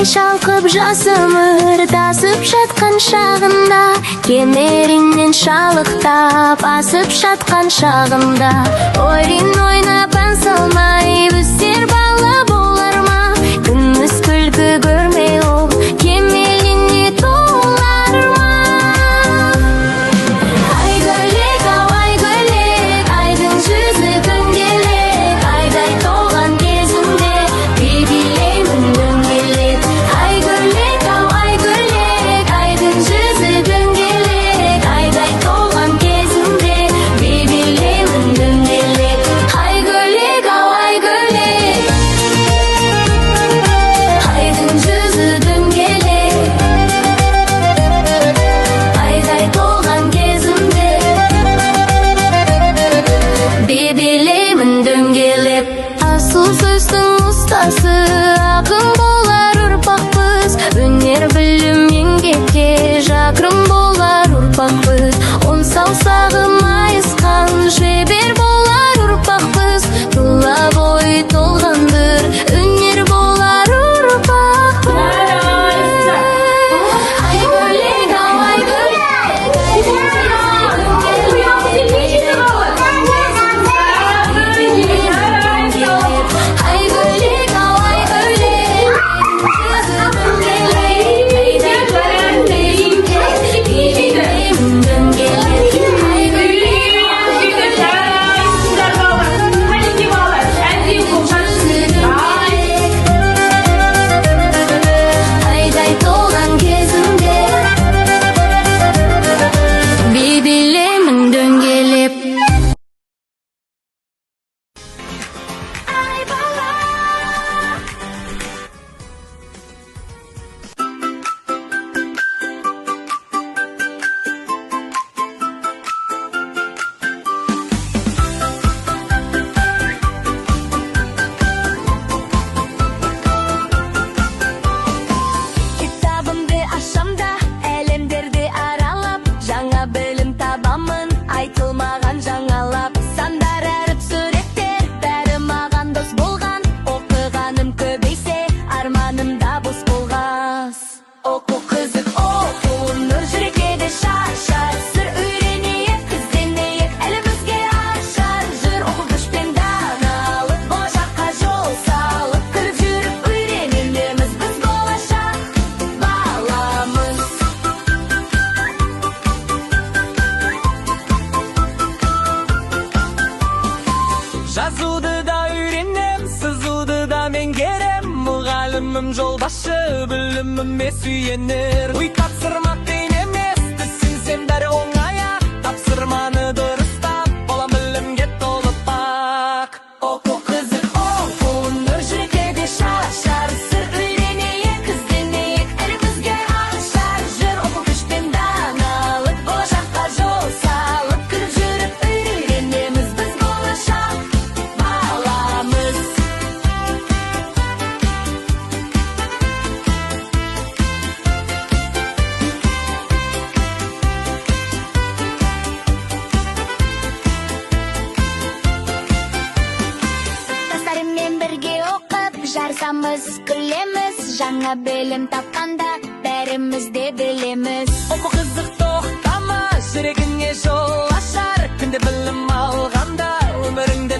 шалқып жасымыр тасып жатқан шағында, кемерінен шалықтап асып жатқан шағында, ойын ойнап ән салмай өсер бала болар ма? Күміс күлкі көрмей ол кемеліне толар ма? Ай гөлек, ау ай гөлек, айдың жүзі дөңгелек, айдай толған кезімде билеймін дөңгелек. Ай гөлек, ау ай гөлек, айдың жүзі дөңгелек, айдай толған кезімде билеймін дөңгелек. Ай гөлек, ау ай гөлек, айдың жүзі дөңгелек, айдай толған кезімде билеймін дөңгелек. Асыл сөздің ұстасы ақын болар ұрпақпыз, өнер білім еңбекке жақын болар ұрпақпыз. Он саусағы майысқан шебер болар ұрпақпыз, тұла бойы толған бір өнер болар ұрпақпыз. Ай гөлек, ау ай гөлек, ай гөлек, ау ай гөлек, билеймін дөңгелек. Айдай толған кезімде билеймін дөңгелеп. Ай бала, кітабымды ашам да әлемдерді аралап, жаңа білім табамын айтылмаған жаңалап. Сандар әріп суреттер бәрі маған дос болған, оқығаным көбейсе арманым да бос болғас. Оқу қызық, оқу нұр жүрекке де шашар, сыр үйренейік, ізденейік, әлімізге ашар. Жүр оқу күшпен даналық, болашаққа жол салып, кіріп жүріп үйренеміз біз болашақ баламыз. Жазуды да үйренем, сызуды да меңгерем, мұғалімім жолбашы, біліміме сүйенер. Үй тапсырмақ қиын емес, түсінсем бәрі оңая, тапсырманы дұрыстап, болам білімге толып бақ. Оқу қызық, оқу нұр жүрекке де шашар, сыр үйренейік, ізденейік, әлімізге ашар. Жүр оқу күшпен даналық, болашаққа жол салып, кіріп жүріп үйренеміз біз болашақ баламыз. Достарыммен бірге оқып, жарсамыз күлеміз, жаңа білім тапқанда бәріміз де білеміз. Оқу қызық, тоқтама, жүрегіңе жол ашар, күнде білім алғанда өміріңде